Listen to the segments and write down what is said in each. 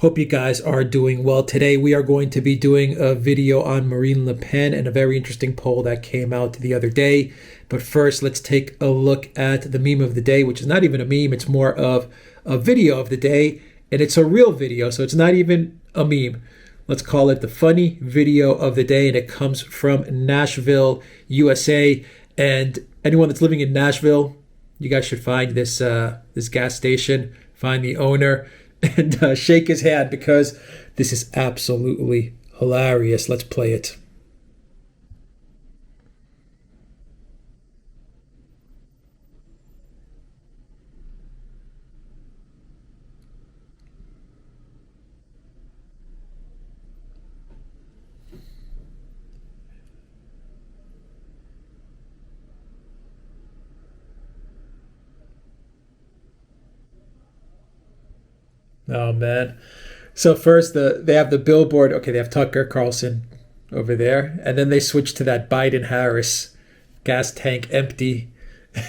Hope you guys are doing well. Today we are going to be doing a video on Marine Le Pen and a very interesting poll that came out the other day. But first, let's take a look at the meme of the day, which is not even a meme. It's more of a video of the day, and it's a real video, so it's not even a meme. Let's call it the funny video of the day, and it comes from Nashville, USA. And anyone that's living in Nashville, you guys should find this gas station, find the owner, and shake his hand because this is absolutely hilarious. Let's play it. Oh, man. So first, they have the billboard. Okay, they have Tucker Carlson over there. And then they switch to that Biden-Harris gas tank empty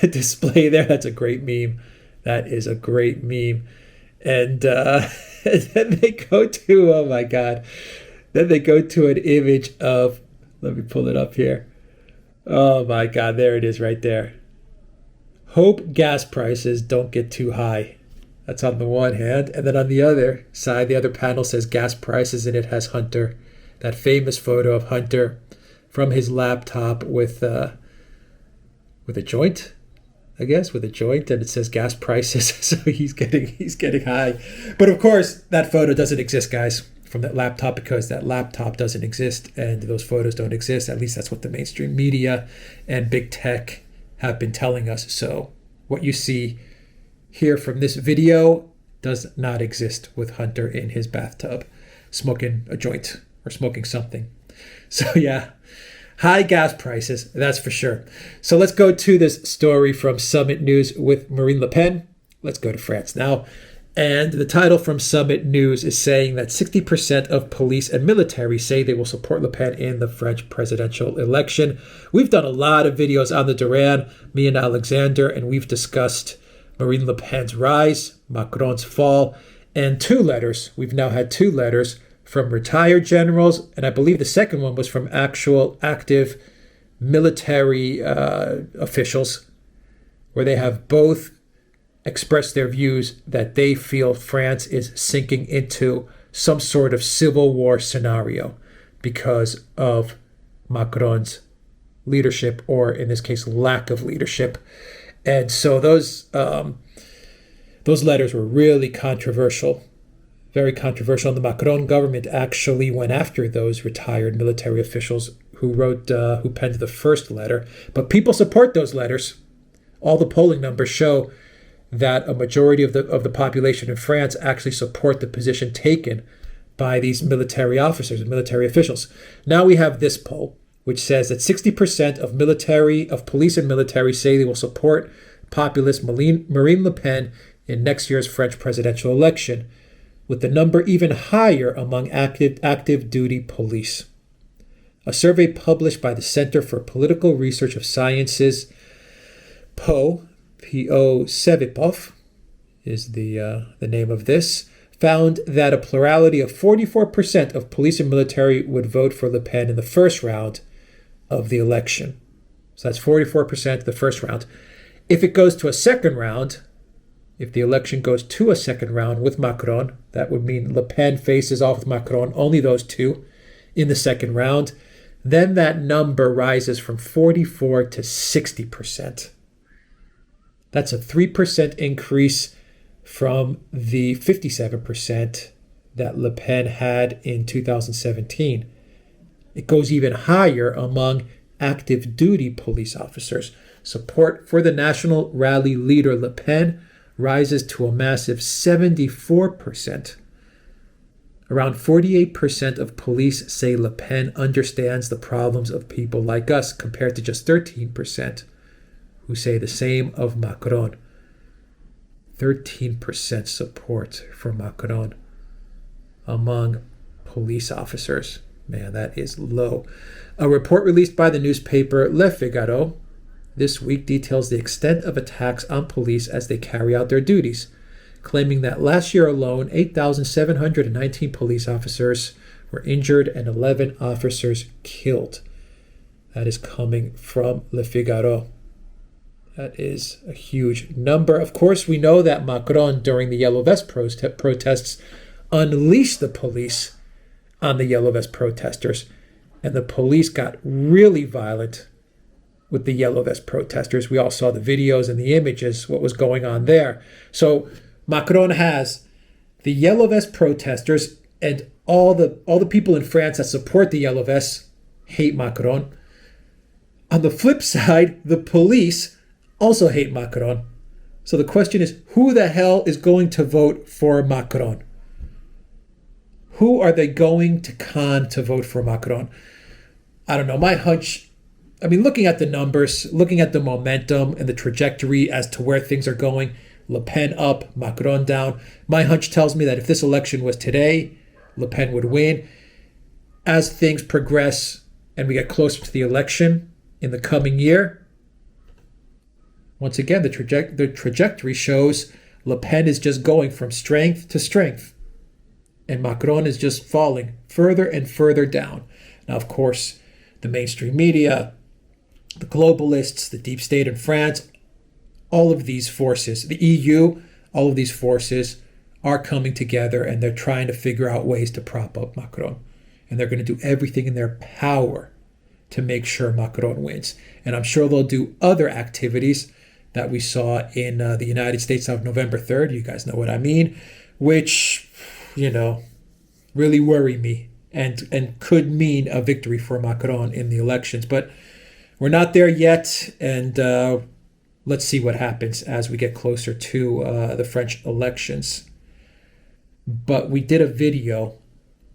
display there. That's a great meme. That is a great meme. And, and then they go to, oh my God. Then they go to an image of, let me pull it up here. Oh my God, there it is right there. Hope gas prices don't get too high. That's on the one hand. And then on the other side, the other panel says gas prices, and it has Hunter. That famous photo of Hunter from his laptop with a joint, I guess, with a joint, and it says gas prices. So he's getting high. But of course, that photo doesn't exist, guys, from that laptop, because that laptop doesn't exist and those photos don't exist. At least that's what the mainstream media and big tech have been telling us. So what you see here from this video does not exist with Hunter in his bathtub smoking a joint or smoking something. So yeah, high gas prices, that's for sure. So let's go to this story from Summit News with Marine Le Pen. Let's go to France now. And the title from Summit News is saying that 60% of police and military say they will support Le Pen in the French presidential election. We've done a lot of videos on the Duran, me and Alexander, and we've discussed Marine Le Pen's rise, Macron's fall, and two letters. We've now had two letters from retired generals, and I believe the second one was from actual active military officials, where they have both expressed their views that they feel France is sinking into some sort of civil war scenario because of Macron's leadership, or in this case, lack of leadership. And so those letters were really controversial, very controversial. And the Macron government actually went after those retired military officials who penned the first letter. But people support those letters. All the polling numbers show that a majority of the population in France actually support the position taken by these military officers and military officials. Now we have this poll, which says that 60% of police and military say they will support populist Marine Le Pen in next year's French presidential election, with the number even higher among active duty police. A survey published by the Center for Political Research of Sciences, P-O-Sevipov is the name of this, found that a plurality of 44% of police and military would vote for Le Pen in the first round of the election. So that's 44% the first round. If it goes to a second round, if the election goes to a second round with Macron, that would mean Le Pen faces off with Macron, only those two in the second round, then that number rises from 44 to 60%. That's a 3% increase from the 57% that Le Pen had in 2017. It goes even higher among active duty police officers. Support for the national rally leader Le Pen rises to a massive 74%. Around 48% of police say Le Pen understands the problems of people like us, compared to just 13% who say the same of Macron. 13% support for Macron among police officers. Man, that is low. A report released by the newspaper Le Figaro this week details the extent of attacks on police as they carry out their duties. claiming that last year alone, 8,719 police officers were injured and 11 officers killed. That is coming from Le Figaro. That is a huge number. Of course, we know that Macron, during the Yellow Vest protests, unleashed the police on the Yellow Vest protesters. And the police got really violent with the Yellow Vest protesters. We all saw the videos and the images, what was going on there. So Macron has the Yellow Vest protesters, and all the people in France that support the Yellow Vests hate Macron. On the flip side, the police also hate Macron. So the question is, who the hell is going to vote for Macron? Who are they going to con to vote for Macron? I don't know. My hunch, I mean, looking at the numbers, looking at the momentum and the trajectory as to where things are going, Le Pen up, Macron down. My hunch tells me that if this election was today, Le Pen would win. As things progress and we get closer to the election in the coming year, once again, the trajectory shows Le Pen is just going from strength to strength, and Macron is just falling further and further down. Now, of course, the mainstream media, the globalists, the deep state in France, all of these forces, the EU, all of these forces are coming together, and they're trying to figure out ways to prop up Macron. And they're going to do everything in their power to make sure Macron wins. And I'm sure they'll do other activities that we saw in the United States on November 3rd. You guys know what I mean, which, really worry me and could mean a victory for Macron in the elections. But we're not there yet, and let's see what happens as we get closer to the French elections. But we did a video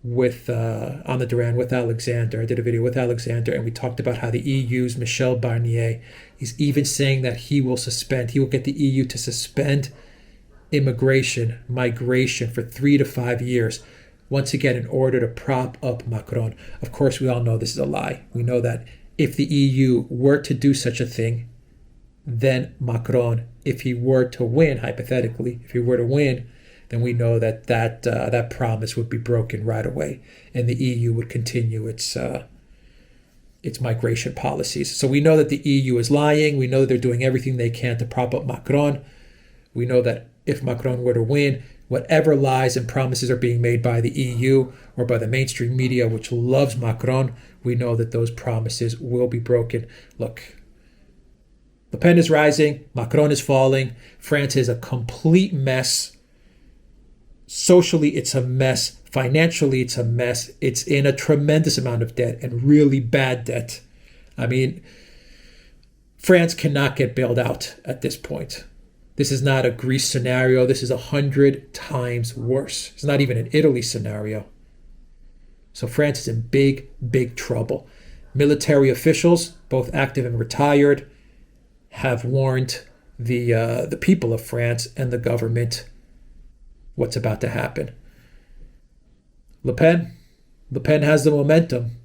with on the Duran with Alexander. I did a video with Alexander, and we talked about how the EU's Michel Barnier is even saying that he will get the EU to suspend migration for 3 to 5 years, once again in order to prop up Macron. Of course, we all know this is a lie. We know that if the EU were to do such a thing, then Macron, if he were to win, hypothetically, then we know that promise would be broken right away, and the EU would continue its migration policies. So we know that the EU is lying. We know they're doing everything they can to prop up Macron. We know that if Macron were to win, whatever lies and promises are being made by the EU or by the mainstream media, which loves Macron, we know that those promises will be broken. Look, Le Pen is rising, Macron is falling, France is a complete mess. Socially, it's a mess. Financially, it's a mess. It's in a tremendous amount of debt, and really bad debt. I mean, France cannot get bailed out at this point. This is not a Greece scenario. This is 100 times worse. It's not even an Italy scenario. So France is in big, big trouble. Military officials, both active and retired, have warned the people of France and the government what's about to happen. Le Pen has the momentum.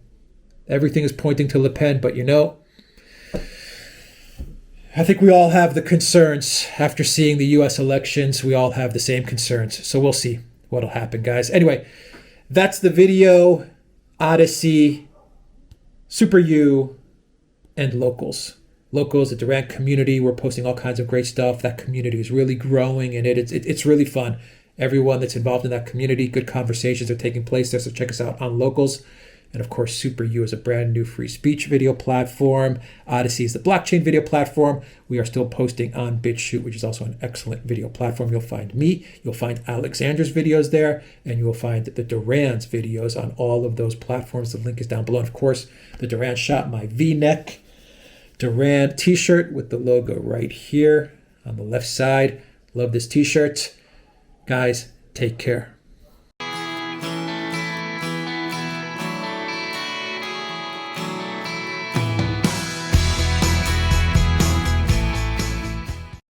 Everything is pointing to Le Pen, but I think we all have the concerns. After seeing the US elections, we all have the same concerns. So we'll see what'll happen, guys. Anyway, that's the video. Odyssey, Super U, and Locals. Locals, the Durant community, we're posting all kinds of great stuff. That community is really growing, and it's really fun. Everyone that's involved in that community, good conversations are taking place there, so check us out on Locals. And of course, Super U is a brand new free speech video platform. Odyssey is the blockchain video platform. We are still posting on BitChute, which is also an excellent video platform. You'll find me, you'll find Alexander's videos there, and you will find the Duran's videos on all of those platforms. The link is down below. And of course, the Duran shop, my V-neck Duran t-shirt with the logo right here on the left side. Love this t-shirt. Guys, take care.